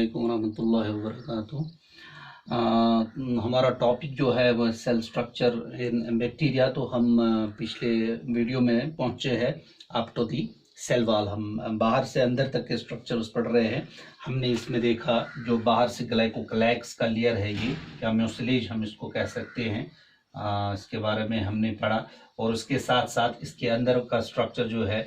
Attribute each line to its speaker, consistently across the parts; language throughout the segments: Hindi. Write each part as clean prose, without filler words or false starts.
Speaker 1: रहमतुल्लाहि व बरकातुहू। हमारा टॉपिक जो है वो सेल स्ट्रक्चर इन बैक्टीरिया। तो हम पिछले वीडियो में पहुंचे हैं up to the cell wall. हम बाहर से अंदर तक के स्ट्रक्चर्स पढ़ रहे हैं। हमने इसमें देखा जो बाहर से ग्लाइकोक्लैक्स का लेयर है, ये या म्यूसिलेज हम इसको कह सकते हैं, इसके बारे में हमने पढ़ा। और उसके साथ साथ इसके अंदर का स्ट्रक्चर जो है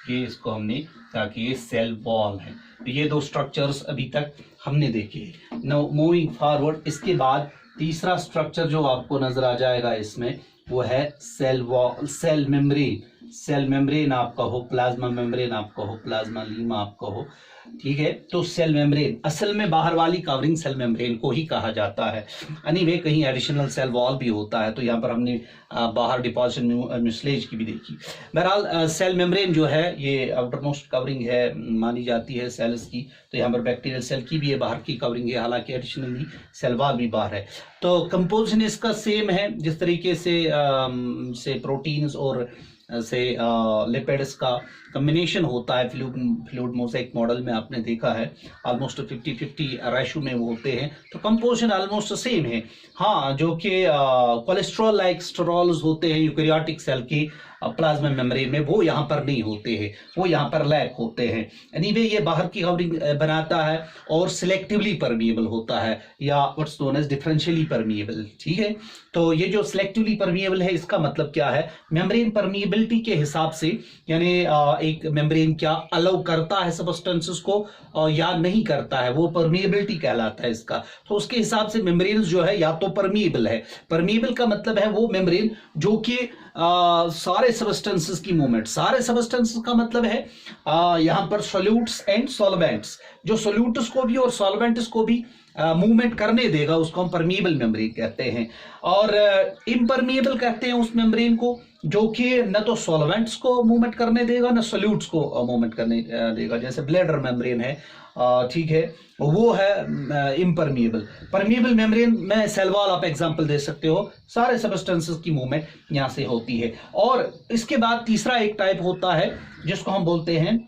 Speaker 1: ये इसको हमने कहा कि ये सेल वॉल है। तो ये दो स्ट्रक्चर्स अभी तक हमने देखे। नाउ मूविंग फॉरवर्ड, इसके बाद तीसरा स्ट्रक्चर जो आपको नजर आ जाएगा इसमें वो है cell wall, cell membrane. Cell membrane आप कहो, प्लाज्मा मेम्ब्रेन आप कहो, प्लाज्मा लीमा आप कहो, ठीक है। तो सेल मेम्ब्रेन असल में बाहर वाली कवरिंग सेल मेम्ब्रेन को ही कहा जाता है। एनीवे कहीं एडिशनल सेल वॉल भी होता है। तो यहाँ पर हमने बाहर डिपॉजिशन म्यूसिलेज की भी देखी। बहरहाल सेल मेम्ब्रेन जो है ये आउटर मोस्ट कवरिंग है मानी जाती है सेल्स की। तो यहाँ पर बैक्टीरियल सेल की भी ये बाहर की कवरिंग है, हालांकि एडिशनली सेल वॉल भी बाहर है। तो कंपोजिशन इसका सेम है। जिस तरीके से प्रोटीन्स और से लिपिड्स का कम्बिनेशन होता है फ्लूइड मोज़ेक मॉडल में, आपने देखा है ऑलमोस्ट 50-50 रेशो में वो होते हैं। तो कंपोजिशन ऑलमोस्ट सेम है। हाँ, जो कि कोलेस्ट्रॉल लाइक स्टेरॉल्स होते हैं यूकैरियोटिक सेल की प्लाज्मा मेम्ब्रेन में, वो यहाँ पर नहीं होते हैं, वो यहाँ पर लैक होते हैं। एनीवे ये बाहर की कवरिंग बनाता है और सिलेक्टिवली परमिएबल होता है, या what's known as differentially permeable, ठीक है। तो ये जो सिलेक्टिवली परमिएबल है, इसका मतलब क्या है? मेम्ब्रेन परमिएबिलिटी के हिसाब से, यानी एक मेम्ब्रेन क्या अलाउ करता है सब्सटेंसेस को या नहीं करता है, वो परमिएबिलिटी कहलाता है इसका। तो उसके हिसाब से मेम्ब्रेन जो है या तो परमिएबल है। परमिएबल का मतलब है वो मेम्ब्रेन जो कि सारे सब्सटेंसेस की मूवमेंट, सारे सब्सटेंसेस का मतलब है यहाँ पर सोल्यूट्स एंड सॉल्वेंट्स, जो सोल्यूट्स को भी और सॉल्वेंट्स को भी मूवमेंट करने देगा, उसको हम परमिएबल मेम्ब्रेन कहते हैं। और इम्परमिएबल कहते हैं उस मेम्ब्रेन को जो कि न तो सॉल्वेंट्स को मूवमेंट करने देगा न सोल्यूट्स को मूवमेंट करने देगा। जैसे ब्लैडर मेम्ब्रेन है, ठीक है, वो है इम्परमिएबल। परमिएबल मेम्ब्रेन में सेल वॉल आप एग्जांपल दे सकते हो, सारे सब्सटेंसेस की मूवमेंट यहां से होती है। और इसके बाद तीसरा एक टाइप होता है जिसको हम बोलते हैं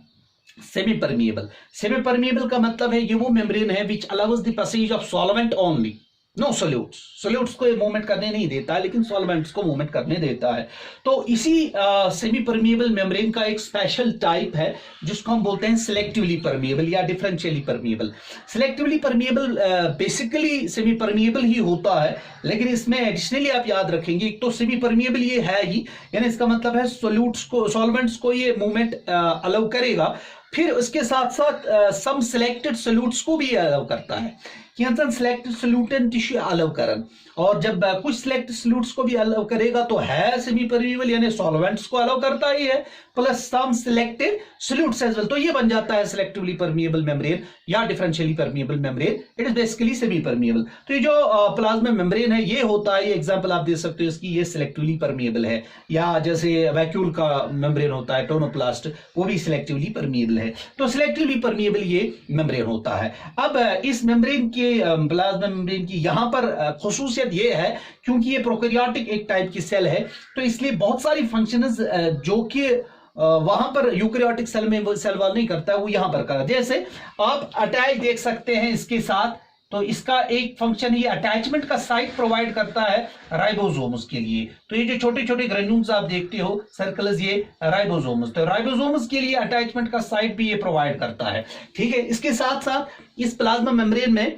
Speaker 1: सेमी परमिएबल। सेमी परमिएबल का मतलब है ये वो मेम्ब्रेन है which allows the passage of solvent only, no solutes. Solutes को मूवमेंट करने नहीं देता है, लेकिन सॉल्वेंट्स को मूवमेंट करने देता है। तो इसी सेमी परमिएबल मेम्ब्रेन का एक स्पेशल टाइप है जिसको हम बोलते हैं सिलेक्टिवली परमिएबल या differentially permeable. Selectively permeable basically semi permeable ही होता है, लेकिन इसमें एडिशनली आप याद रखेंगे, एक तो सेमी परमिएबल ये है ही, यानी इसका मतलब है सोल्यूट्स को, सॉल्वेंट्स को ये मूवमेंट अलाउ करेगा। फिर उसके साथ साथ सम सिलेक्टेड सोल्यूट्स को भी अलाउ करता है, selected solute and tissue allow करन। और जब कुछ सिलेक्टेड सोल्यूट्स को भी अलाउ करेगा तो है सेमी परमिएबल, यानी सॉल्वेंट्स को अलाउ करता ही है प्लस सम सिलेक्टेड सोल्यूट्स एज वेल। तो ये बन जाता है सिलेक्टिवली परमिएबल मेम्ब्रेन या differentially permeable membrane. It is basically semi permeable. तो ये जो प्लाज्मा मेम्ब्रेन है ये होता है, ये एग्जांपल आप दे सकते हो इसकी, ये सिलेक्टिवली परमिएबल है। या जैसे वैक्यूल का मेम्ब्रेन होता है टोनोप्लास्ट, वो भी सिलेक्टिवली परमिएबल है। तो सिलेक्टिवली परमिएबल ये मेम्ब्रेन होता है। अब इस मेम्ब्रेन के प्लाज्मा मेम्ब्रेन की यहाँ पर खुसूसियत ये है क्योंकि ये प्रोकैरियोटिक एक टाइप की सेल है, तो इसलिए बहुत सारी फंक्शंस जो कि वहां पर यूकैरियोटिक सेल में वो सेल वॉल नहीं करता है, वो यहां पर करता है। जैसे आप अटैच देख सकते हैं इसके साथ, तो इसका एक फंक्शन ये अटैचमेंट का साइट प्रोवाइड करता है राइबोसोम्स के लिए। तो ये जो छोटे छोटे ग्रेन्यूल्स आप देखते हो सर्कल्स, ये राइबोसोम्स, तो राइबोसोम्स के लिए अटैचमेंट का साइट भी ये प्रोवाइड करता है, ठीक है। इसके साथ साथ इस प्लाज्मा मेम्ब्रेन में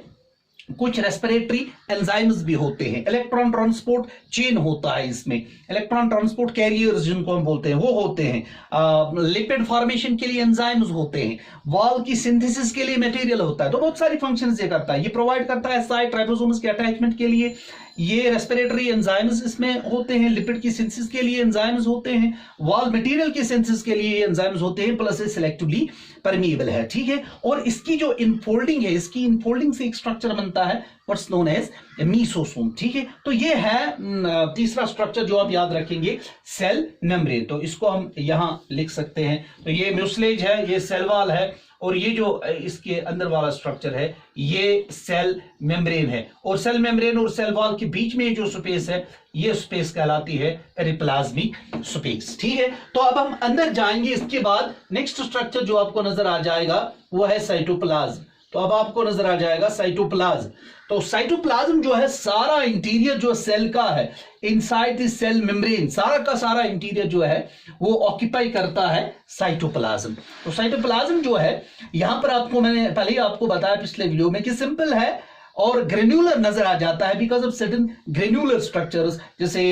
Speaker 1: कुछ रेस्पिरेटरी एंजाइम्स भी होते हैं, इलेक्ट्रॉन ट्रांसपोर्ट चेन होता है इसमें, इलेक्ट्रॉन ट्रांसपोर्ट कैरियर्स जिनको हम बोलते हैं वो होते हैं, लिपिड फॉर्मेशन के लिए एंजाइम्स होते हैं, वॉल की सिंथेसिस के लिए मटेरियल होता है। तो बहुत सारी फंक्शंस ये करता है। ये प्रोवाइड करता है साइट राइबोसोम्स के अटैचमेंट के लिए, ये रेस्पिरेटरी एंजाइम्स इसमें होते हैं, लिपिड की सिंथेसिस के लिए एंजाइम्स होते हैं, वॉल मटेरियल की सिंथेसिस के लिए एंजाइम्स होते हैं, प्लस सिलेक्टिवली परमिएबल है, ठीक है। और इसकी जो इनफोल्डिंग है, इसकी इनफोल्डिंग से एक स्ट्रक्चर बनता है व्हाट्स नोन एज मीसोसोम, ठीक है। तो ये है तीसरा स्ट्रक्चर जो आप याद रखेंगे, सेल मेम्ब्रेन। तो इसको हम यहां लिख सकते हैं। तो ये म्यूसिलेज है, ये सेल वॉल है, और ये जो इसके अंदर वाला स्ट्रक्चर है ये सेल मेम्ब्रेन है। और सेल मेम्ब्रेन और सेल वॉल के बीच में जो स्पेस है ये स्पेस कहलाती है पेरिप्लाज्मिक स्पेस, ठीक है। तो अब हम अंदर जाएंगे। इसके बाद नेक्स्ट स्ट्रक्चर जो आपको नजर आ जाएगा वो है साइटोप्लाज्म। तो अब आपको नजर आ जाएगा साइटोप्लाज्म। तो साइटोप्लाज्म जो है सारा इंटीरियर जो सेल का है, इनसाइड द सेल मेम्ब्रेन, सारा का सारा इंटीरियर जो है वो ऑक्यूपाई करता है साइटोप्लाज्म। तो साइटोप्लाज्म जो है यहां पर आपको मैंने पहले ही आपको बताया पिछले वीडियो में कि सिंपल है और ग्रेन्युलर नजर आ जाता है because of certain granular structures, जैसे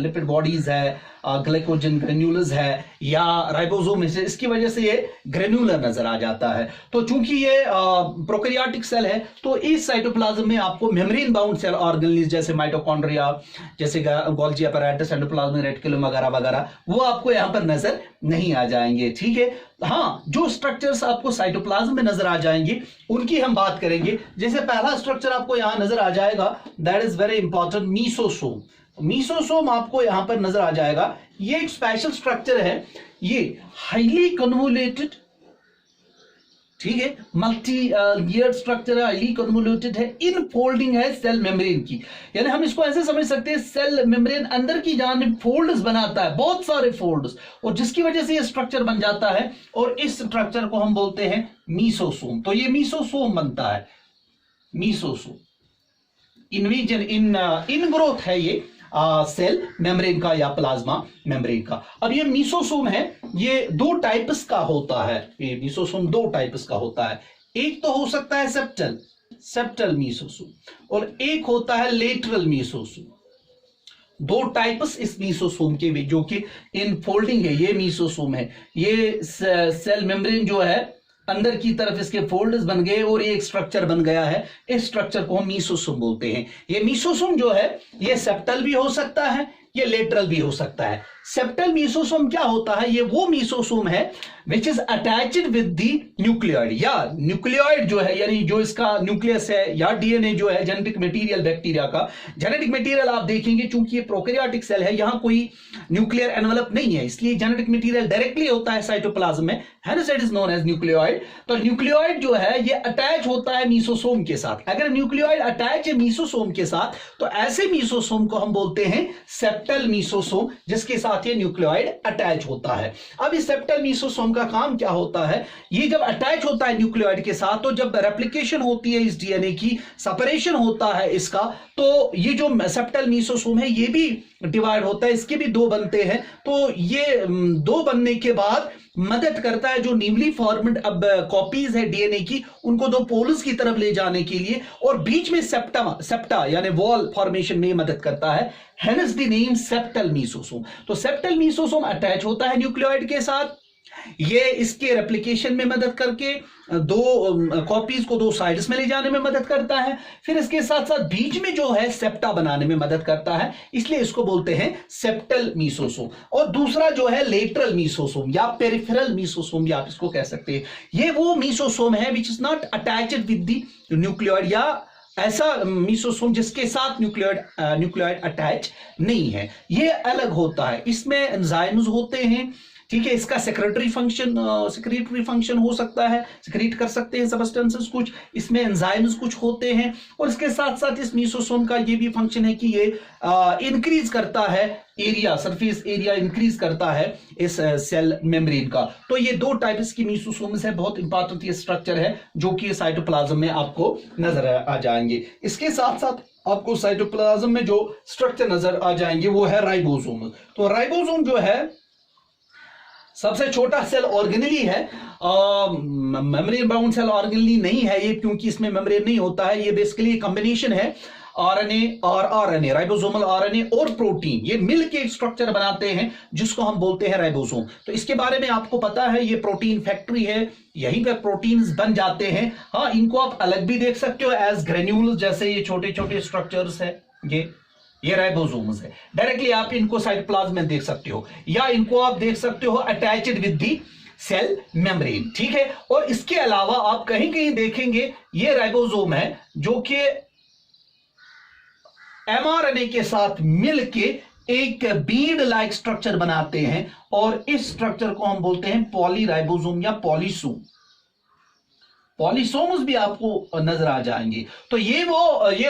Speaker 1: लिपिड बॉडीज है, ग्लाइकोजन ग्रेन्यूल्स है या राइबोसोम है, इसकी वजह से ये ग्रेन्युलर नजर आ जाता है। तो चूंकि ये प्रोकैरियोटिक सेल है तो इस साइटोप्लाज्म में आपको मेम्ब्रेन बाउंड सेल ऑर्गेनेल्स जैसे माइटोकॉन्ड्रिया, जैसे गोल्गी apparatus, एंडोप्लाज्मिक रेटिकुलम वगैरह वगैरह वो आपको यहां पर नजर नहीं आ जाएंगे। ठीक है, हाँ, जो स्ट्रक्चर्स आपको साइटोप्लाज्म में नजर आ जाएंगे उनकी हम बात करेंगे। जैसे पहला स्ट्रक्चर आपको यहां नजर आ जाएगा, that is very important, mesosome. Mesosome आपको यहां पर नजर आ जाएगा। ये एक स्पेशल स्ट्रक्चर है, ये हाईली कन्वोल्यूटेड, ठीक है, मल्टी लेयर्ड स्ट्रक्चर है, हाईली कन्वोल्यूटेड है, इनफोल्डिंग है सेल मेम्ब्रेन की। यानी हम इसको ऐसे समझ सकते हैं, सेल मेम्ब्रेन अंदर की जानिब फोल्ड्स बनाता है, बहुत सारे फोल्ड्स, और जिसकी वजह से ये स्ट्रक्चर बन जाता है और इस स्ट्रक्चर को हम बोलते हैं मीसोसोम। तो ये मीसोसोम बनता है, मीसोसोम इनविजन इन ग्रोथ है ये सेल मेम्ब्रेन का या प्लाज्मा मेम्ब्रेन का। अब ये मीसोसोम है, ये दो टाइप्स का होता है, ये मीसोसोम दो टाइप्स का होता है। एक तो हो सकता है सेप्टल मीसोसोम और एक होता है लेटरल मीसोसोम। दो टाइप्स इस मीसोसोम के भी, जो कि इनफोल्डिंग है, ये मीसोसोम है, ये सेल मेम्ब्रेन जो है अंदर की तरफ इसके फोल्ड्स बन गए और ये एक स्ट्रक्चर बन गया है, इस स्ट्रक्चर को हम मीसोसोम बोलते हैं। ये मीसोसोम जो है ये सेप्टल भी हो सकता है, ये लेटरल भी हो सकता है। सेप्टल मीसोसोम क्या होता है, ये वो मीसोसोम है which is attached with the nucleoid, या न्यूक्लियोइड जो है यानी जो इसका न्यूक्लियस है या डीएनए जो है, जेनेटिक मटेरियल बैक्टीरिया का जेनेटिक मटेरियल आप देखेंगे, चूंकि ये प्रोकैरियोटिक सेल है, यहां कोई न्यूक्लियर एनवेलप नहीं है, इसलिए जेनेटिक मटेरियल डायरेक्टली होता है साइटोप्लाज्म में, hence it is known as nucleoid. तो न्यूक्लियोइड जो है ये अटैच होता है मीसोसोम के साथ। अगर न्यूक्लियोइड अटैच है मीसोसोम के साथ तो ऐसे मीसोसोम को हम बोलते हैं सेप्टल मीसोसोम, जिसके साथ ये न्यूक्लियोइड अटैच होता है। अब इस सेप्टल मीसोसोम का काम क्या होता है, ये जब अटैच होता है न्यूक्लियोइड के साथ, तो जब रेप्लिकेशन होती है इस डीएनए की, सेपरेशन होता है इसका, तो ये जो सेप्टल मीसोसोम है ये भी डिवाइड होता है, इसके भी दो बनते हैं। तो ये दो बनने के बाद मदद करता है जो न्यूली फॉर्म्ड अब कॉपीज है डीएनए की, उनको दो पोल्स की तरफ ले जाने के लिए, और बीच में सेप्टा यानी वॉल फॉर्मेशन में मदद करता है, hence the name septal mesosome. तो सेप्टल मीसोसोम अटैच होता है न्यूक्लियोइड के साथ, ये इसके रेप्लिकेशन में मदद करके दो कॉपीज को दो साइड्स में ले जाने में मदद करता है, फिर इसके साथ साथ बीच में जो है सेप्टा बनाने में मदद करता है, इसलिए इसको बोलते हैं सेप्टल मीसोसोम। और दूसरा जो है लेटरल मीसोसोम या पेरिफेरल मीसोसोम भी आप इसको कह सकते हैं। ये वो मीसोसोम है which is not attached with the nucleoid, या ऐसा मीसोसोम जिसके साथ न्यूक्लियोइड अटैच नहीं है, ये अलग होता है। इसमें एंजाइम्स होते हैं, ठीक है, इसका सेक्रेटरी फंक्शन हो सकता है, सेक्रेट कर सकते हैं सब्सटेंसेस कुछ, इसमें एंजाइम्स कुछ होते हैं, और इसके साथ साथ इस मीसोसोम का ये भी फंक्शन है कि ये इंक्रीज करता है एरिया, सरफेस एरिया इंक्रीज करता है इस सेल मेम्ब्रेन का। तो ये दो टाइप्स की मीसोसोम्स है, बहुत इंपॉर्टेंट ये स्ट्रक्चर है जो कि साइटोप्लाज्म में आपको नजर आ जाएंगे। इसके साथ साथ आपको साइटोप्लाज्म में जो स्ट्रक्चर नजर आ जाएंगे वो है राइबोसोम। तो राइबोसोम जो है सबसे छोटा सेल ऑर्गेनेली है, मेम्ब्रेन बाउंड सेल ऑर्गेनेली नहीं है ये, क्योंकि इसमें मेम्ब्रेन नहीं होता है, ये बेसिकली कॉम्बिनेशन है आरएनए और आरएनए, राइबोसोमल आरएनए और प्रोटीन, ये मिलके एक स्ट्रक्चर बनाते हैं जिसको हम बोलते हैं राइबोसोम। तो इसके बारे में आपको पता है, ये प्रोटीन फैक्ट्री है, यहीं पे प्रोटीन्स बन जाते हैं। हाँ, इनको आप अलग भी देख सकते हो एज ग्रेन्यूल्स, जैसे ये छोटे छोटे स्ट्रक्चर्स है, ये राइबोसोम्स है, डायरेक्टली आप इनको साइटोप्लाज्म में देख सकते हो, या इनको आप देख सकते हो attached with the cell membrane, ठीक है। और इसके अलावा आप कहीं कहीं देखेंगे ये राइबोसोम है जो कि एमआरएनए के साथ मिलके एक बीड लाइक स्ट्रक्चर बनाते हैं, और इस स्ट्रक्चर को हम बोलते हैं पॉलीराइबोसोम या पॉलीसोम। पॉलीसोम्स भी आपको नजर आ जाएंगे। तो ये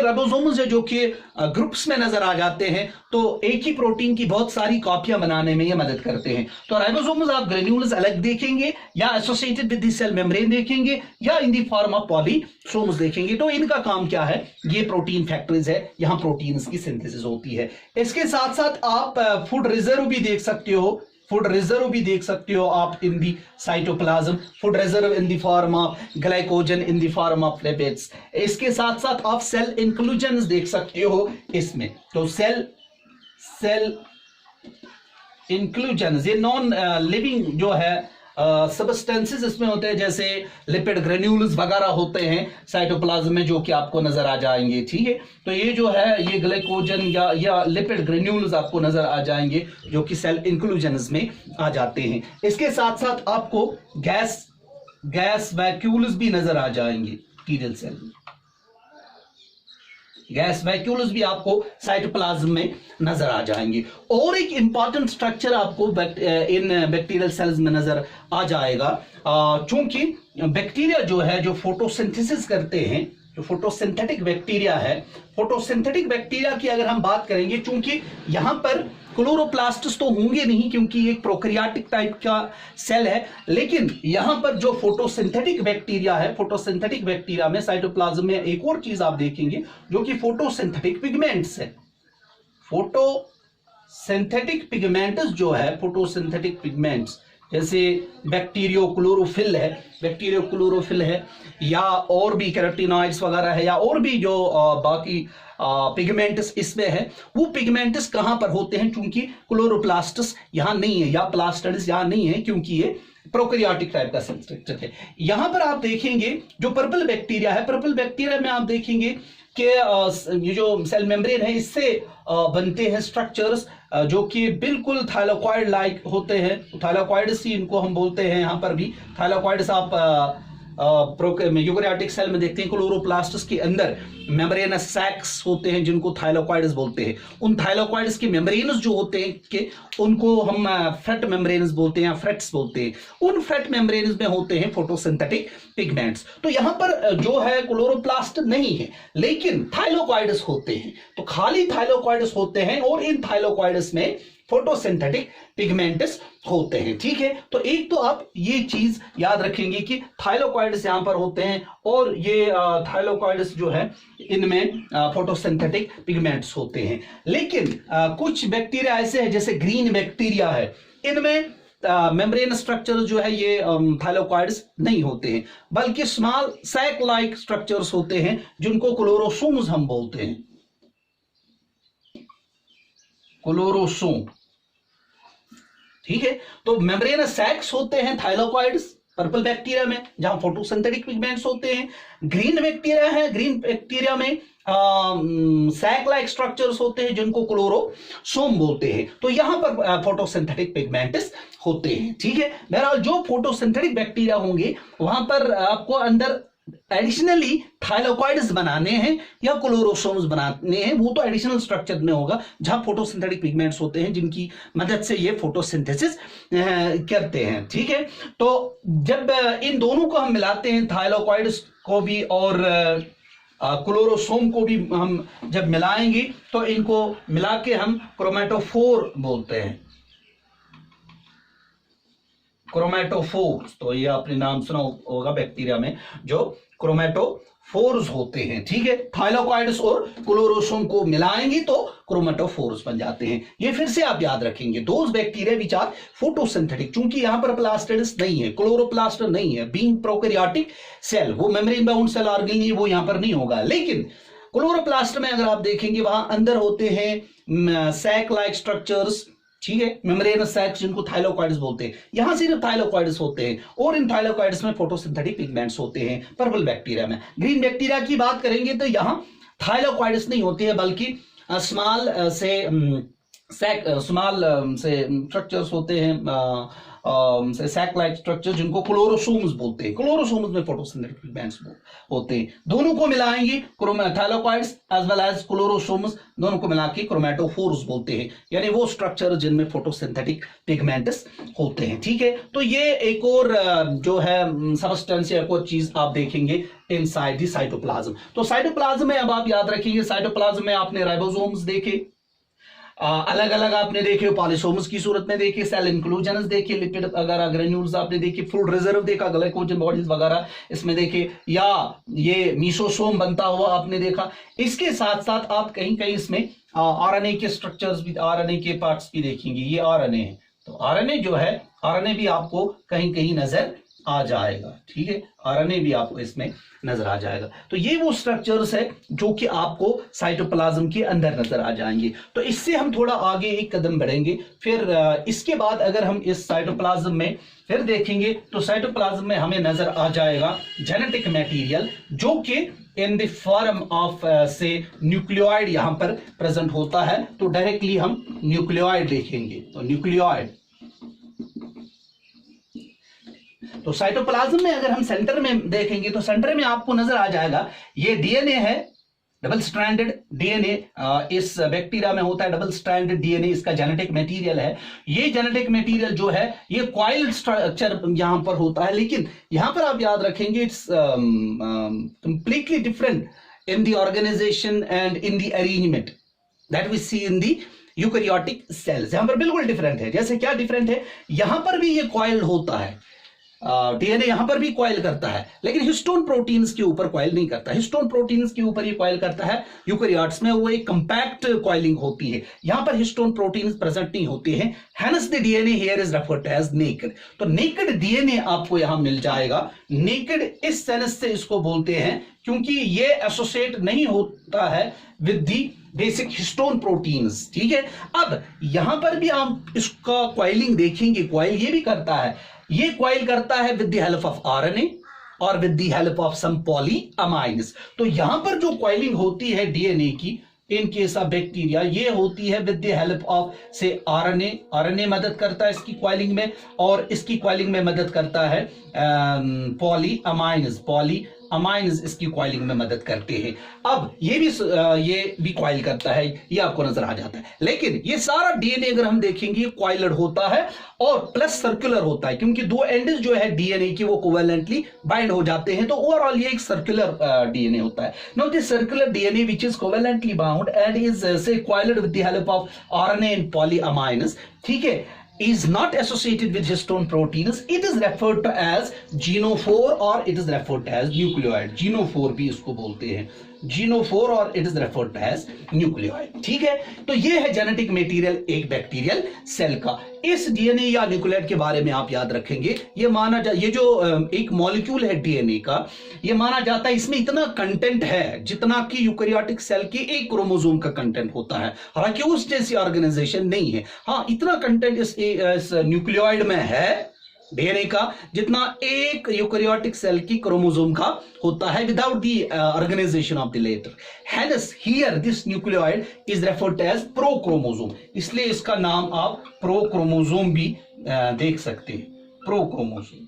Speaker 1: राइबोसोम्स है जो कि ग्रुप्स में नजर आ जाते हैं, तो एक ही प्रोटीन की बहुत सारी कॉपियां बनाने में ये मदद करते हैं। तो राइबोसोम्स आप ग्रेन्यूल्स अलग देखेंगे, या associated with the cell membrane देखेंगे, या in the form of polysomes देखेंगे। तो इनका काम क्या है, ये प्रोटीन फैक्टरीज है, यहां प्रोटीन्स की सिंथेसिस होती है। इसके साथ साथ आप फूड रिजर्व भी देख सकते हो, फूड रिजर्व भी देख सकते हो आप in the cytoplasm, food reserve in the form of glycogen, in the form of lipids. इसके साथ साथ आप सेल इंक्लूजन्स देख सकते हो इसमें। तो सेल इंक्लूजन्स ये नॉन लिविंग जो है सबस्टेंसेस इसमें होते हैं, जैसे लिपिड ग्रेन्यूल्स वगैरह होते हैं साइटोप्लाज्म में, जो कि आपको नजर आ जाएंगे। ठीक है, तो ये जो है ये ग्लाइकोजन या लिपिड ग्रेन्यूल्स आपको नजर आ जाएंगे, जो कि सेल इंक्लूजन्स में आ जाते हैं। इसके साथ साथ आपको गैस वैक्यूल्स भी नजर आ जाएंगे टीरियल सेल में। गैस वैक्यूल्स भी आपको साइटोप्लाज्म में नजर आ जाएंगे। और एक इंपॉर्टेंट स्ट्रक्चर आपको इन बैक्टीरियल सेल्स में नजर आ जाएगा, चूंकि बैक्टीरिया जो है जो फोटोसिंथेसिस करते हैं, जो फोटोसिंथेटिक बैक्टीरिया है, फोटोसिंथेटिक बैक्टीरिया की अगर हम बात करेंगे, चूंकि यहां पर क्लोरोप्लास्ट्स तो होंगे नहीं क्योंकि एक प्रोकैरियोटिक टाइप का सेल है, लेकिन यहां पर जो फोटोसिंथेटिक बैक्टीरिया है, फोटोसिंथेटिक बैक्टीरिया में साइटोप्लाज्म में एक और चीज आप देखेंगे जो कि फोटोसिंथेटिक पिगमेंट्स है। फोटोसिंथेटिक पिगमेंट्स जो है, फोटोसिंथेटिक पिगमेंट्स जैसे बैक्टीरियो क्लोरोफिल है, या और भी कैरोटीनॉइड्स वगैरह है, या और भी जो बाकी पिगमेंट्स इसमें है, वो पिगमेंट्स कहां पर होते हैं, क्योंकि क्लोरोप्लास्ट्स यहां नहीं है या प्लास्टिड्स यहां नहीं है, क्योंकि ये प्रोकैरियोटिक टाइप का सेल स्ट्रक्चर है। यहां पर आप देखेंगे जो पर्पल बैक्टीरिया है, पर्पल बैक्टीरिया में आप देखेंगे कि ये जो सेल मेम्ब्रेन है इससे बनते हैं स्ट्रक्चर्स जो कि बिल्कुल थाइलाकॉइड लाइक होते हैं। थाइलाकॉइड्स ही इनको हम बोलते हैं। यहाँ पर भी थाइलाकॉइड्स आप यूकैरियोटिक सेल में देखते हैं, क्लोरोप्लास्ट्स के अंदर मेम्ब्रेनस सैक्स होते हैं जिनको थाइलाकॉइड्स बोलते हैं। उन थाइलाकॉइड्स के मेम्ब्रेन्स जो होते हैं कि उनको हम फ्रेट मेम्ब्रेन्स बोलते हैं या फ्रेट्स बोलते हैं। उन फ्रेट मेम्ब्रेन्स में होते हैं फोटोसिंथेटिक पिगमेंट्स। तो यहां पर जो है क्लोरोप्लास्ट नहीं है, लेकिन थाइलाकॉइड्स होते हैं। तो खाली थाइलाकॉइड्स होते हैं और इन थाइलाकॉइड्स में फोटोसिंथेटिक पिगमेंट्स होते हैं। ठीक है, तो एक तो आप ये चीज याद रखेंगे कि थाइलाकॉइड्स यहां पर होते हैं और ये थाइलाकॉइड्स जो है इनमें फोटोसिंथेटिक पिगमेंट्स होते हैं। लेकिन कुछ बैक्टीरिया ऐसे हैं जैसे ग्रीन बैक्टीरिया है, इनमें मेम्ब्रेन स्ट्रक्चर जो है ये थाइलाकॉइड्स नहीं होते हैं, बल्कि स्मॉल सैक लाइक स्ट्रक्चर्स होते हैं जिनको क्लोरोसोम्स हम बोलते हैं। क्लोरोसोम, ठीक है। तो मेम्ब्रेन सैक्स होते हैं थाइलाकॉइड्स पर्पल बैक्टीरिया में, जहां फोटोसिंथेटिक पिगमेंट्स होते हैं। ग्रीन बैक्टीरिया है, ग्रीन बैक्टीरिया में सैक लाइक स्ट्रक्चर्स होते हैं जिनको क्लोरोसोम बोलते हैं। तो यहां पर फोटोसिंथेटिक पिगमेंट्स होते हैं। ठीक है, बहरहाल जो फोटोसिंथेटिक बैक्टीरिया होंगे वहां पर आपको अंदर एडिशनली थाइलाकॉइड्स बनाने हैं या क्लोरोसोम्स बनाने हैं, वो तो एडिशनल स्ट्रक्चर में होगा जहां फोटोसिंथेटिक पिगमेंट्स होते हैं जिनकी मदद से ये फोटोसिंथेसिस करते हैं। ठीक है, तो जब इन दोनों को हम मिलाते हैं, थाइलाकॉइड्स को भी और क्लोरोसोम को भी हम जब मिलाएंगे तो इनको मिला के हम क्रोमेटोफोर बोलते हैं। क्रोमेटोफोर्स, तो ये आपने नाम सुना होगा बैक्टीरिया में जो क्रोमेटोफोर्स होते हैं। ठीक है, थाइलाकॉइड्स और क्लोरोसोम को मिलाएंगे तो क्रोमेटोफोर्स बन जाते हैं। ये फिर से आप याद रखेंगे, those bacteria which are photosynthetic, चूंकि यहां पर प्लास्टिड्स नहीं है, क्लोरोप्लास्ट नहीं है, बीइंग प्रोकैरियोटिक सेल, वो मेम्ब्रेन बाउंड सेल ऑर्गेनेल वो यहां पर नहीं होगा। लेकिन क्लोरोप्लास्ट में अगर आप देखेंगे वहां अंदर होते हैं सैक लाइक स्ट्रक्चर्स, ठीक है, मेम्ब्रेनस सैक्स जिनको थाइलाकॉइड्स बोलते हैं। यहां सिर्फ थाइलाकॉइड्स होते हैं और इन थाइलाकॉइड्स में फोटोसिंथेटिक पिगमेंट्स होते हैं पर्पल बैक्टीरिया में। ग्रीन बैक्टीरिया की बात करेंगे तो यहां थाइलाकॉइड्स नहीं होती है, बल्कि स्मॉल से स्ट्रक्चर्स होते हैं सैक लाइक स्ट्रक्चर जिनको क्लोरोसोम्स बोलते हैं। क्लोरोसोम्स में फोटोसिंथेटिक पिगमेंट्स होते हैं। दोनों को मिलाएंगे थैलेकोइड्स एज वेल एज क्लोरोसोम्स, दोनों को मिला के क्रोमैटोफोर्स बोलते हैं, यानी वो स्ट्रक्चर जिनमें फोटोसिंथेटिक पिगमेंट्स होते हैं। ठीक है, तो ये एक और जो है सबस्टेंस या एक और चीज आप देखेंगे इनसाइड द साइटोप्लाज्म। तो साइटोप्लाज्म में अब आप याद रखेंगे, साइटोप्लाज्म में आपने राइबोसोम्स देखे, अलग अलग आपने देखे, पॉलीसोम्स की सूरत में देखे, सेल इंक्लूजन्स देखे, लिपिड वगैरह ग्रेन्यूल्स आपने देखे, फूड रिजर्व देखा, ग्लाइकोजन बॉडीज वगैरह इसमें देखे, या ये मीसोसोम बनता हुआ आपने देखा। इसके साथ साथ आप कहीं कहीं इसमें आरएनए के स्ट्रक्चर्स भी, आरएनए के पार्ट्स भी देखेंगे। ये आरएनए है, तो आरएनए जो है, आरएनए भी आपको कहीं कहीं नजर आ जाएगा। ठीक है, आरएनए भी आपको इसमें नजर आ जाएगा। तो ये वो स्ट्रक्चर्स है जो कि आपको साइटोप्लाज्म के अंदर नजर आ जाएंगे। तो इससे हम थोड़ा आगे एक कदम बढ़ेंगे। फिर इसके बाद अगर हम इस साइटोप्लाज्म में फिर देखेंगे तो साइटोप्लाज्म में हमें नजर आ जाएगा जेनेटिक मटेरियल, जो कि इन द फॉर्म ऑफ से न्यूक्लियोइड यहां पर प्रेजेंट होता है। तो डायरेक्टली हम न्यूक्लियोइड देखेंगे। तो न्यूक्लियोइड, तो साइटोप्लाज्म में अगर हम सेंटर में देखेंगे तो सेंटर में आपको नजर आ जाएगा ये डीएनए है, डबल स्ट्रैंडेड डीएनए। इस बैक्टीरिया में होता है डबल स्ट्रैंडेड डीएनए, इसका जेनेटिक मटेरियल है। ये जेनेटिक मटेरियल जो है ये कॉइल स्ट्रक्चर यहां पर होता है, लेकिन यहां पर आप याद रखेंगे it's completely different in the organisation and in the arrangement that we see in the eukaryotic cells. यहां पर बिल्कुल डिफरेंट है। जैसे क्या डिफरेंट है, यहां पर भी ये कॉइल होता है, डीएनए यहां पर भी कॉइल करता है, लेकिन हिस्टोन प्रोटीन्स के ऊपर कॉइल नहीं करता। हिस्टोन प्रोटीन्स के ऊपर ये कॉइल करता है। यूकैरियोट्स में वो एक कंपैक्ट कॉइलिंग होती है, यहां पर हिस्टोन प्रोटीन्स प्रेजेंट नहीं होते हैं। Hence the DNA here is referred as naked. तो नेकेड डीएनए आपको यहां मिल जाएगा। नेकेड इस सेंस से इसको बोलते हैं क्योंकि ये एसोसिएट नहीं होता है with the basic histone proteins. ठीक है, अब यहां पर भी आप इसका कॉइलिंग देखेंगे, कॉइल ये भी करता है, ये कॉइल करता है with the help of RNA और with the help of some पॉलीअमाइन्स। तो यहां पर जो कॉइलिंग होती है डीएनए की इन केस ऑफ बैक्टीरिया, ये होती है विद द हेल्प ऑफ से आरएनए। आरएनए मदद करता है इसकी कॉइलिंग में, और इसकी कॉइलिंग में मदद करता है पॉलीअमाइन्स। पॉलीअमाइन्स इसकी कॉइलिंग में मदद करते हैं। अब ये भी कॉइल करता है, ये आपको नजर आ जाता है। लेकिन ये सारा डीएनए अगर हम देखेंगे कॉइलड होता है और प्लस सर्कुलर होता है, क्योंकि दो एंड्स जो है डीएनए की वो कोवेलेंटली बाइंड हो जाते हैं। तो ओवरऑल ये एक सर्कुलर डीएनए होता है। Now this circular DNA which is covalently bound and is so coiled with the help of RNA and polyamines, ठीक है, is not associated with histone proteins. It is referred to as genophore or it is referred to as nucleoid. genophore भी इसको बोलते हैं, genophore, और it is referred to as nucleoid. ठीक है, तो ये है जेनेटिक मटेरियल एक बैक्टीरियल सेल का। इस डीएनए या न्यूक्लियोइड के बारे में आप याद रखेंगे, ये जो एक मॉलिक्यूल है डीएनए का, ये माना जाता है इसमें इतना कंटेंट है जितना कि यूकैरियोटिक सेल के एक क्रोमोसोम का कंटेंट होता है। हालांकि उस जैसी ऑर्गेनाइजेशन नहीं है, हाँ इतना कंटेंट इस न्यूक्लियोइड में है डीएनए का जितना एक यूकैरियोटिक सेल की क्रोमोसोम का होता है without the organization of the latter. Hence here this nucleoid is referred as prochromosome, इसलिए इसका नाम आप प्रोक्रोमोसोम भी देख सकते हैं। प्रोक्रोमोसोम,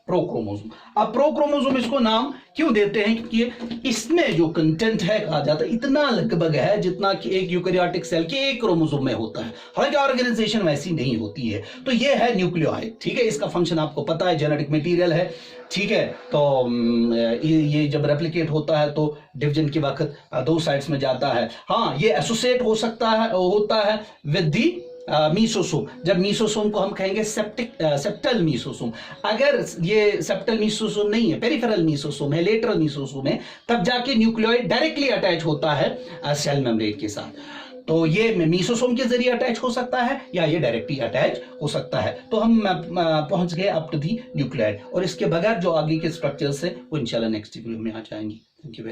Speaker 1: प्रोक्रोमोसोम। अब प्रोक्रोमोसोम इसको नाम क्यों देते हैं, क्योंकि इसमें जो कंटेंट है कहा जाता है इतना लगभग है जितना कि एक यूकैरियोटिक सेल के एक क्रोमोसोम में होता है। हालांकि ऑर्गेनाइजेशन वैसी नहीं होती है। तो ये है न्यूक्लियोइड। ठीक है, इसका फंक्शन आपको पता है, जेनेटिक मटेरियल है। ठीक है, तो ये जब रेप्लिकेट होता है तो डिवीजन के वक्त दो साइड्स में जाता है। हाँ, ये एसोसिएट हो सकता है, होता है विद दी मीसोसोम। जब मीसोसोम को हम कहेंगे सेप्टल मीसोसोम। अगर ये सेप्टल मीसोसोम नहीं है, पेरिफेरल मीसोसोम है, लेटरल मीसोसोम है, तब जाके न्यूक्लियोइड डायरेक्टली अटैच होता है सेल मेम्ब्रेन के साथ। तो ये मीसोसोम के जरिए अटैच हो सकता है या ये डायरेक्टली अटैच हो सकता है। तो हम पहुंच गए अप टू दी न्यूक्लियोइड, और इसके बगैर जो आगे के स्ट्रक्चर्स है वो इंशाल्लाह नेक्स्ट वीडियो में आ जाएंगी। Thank you very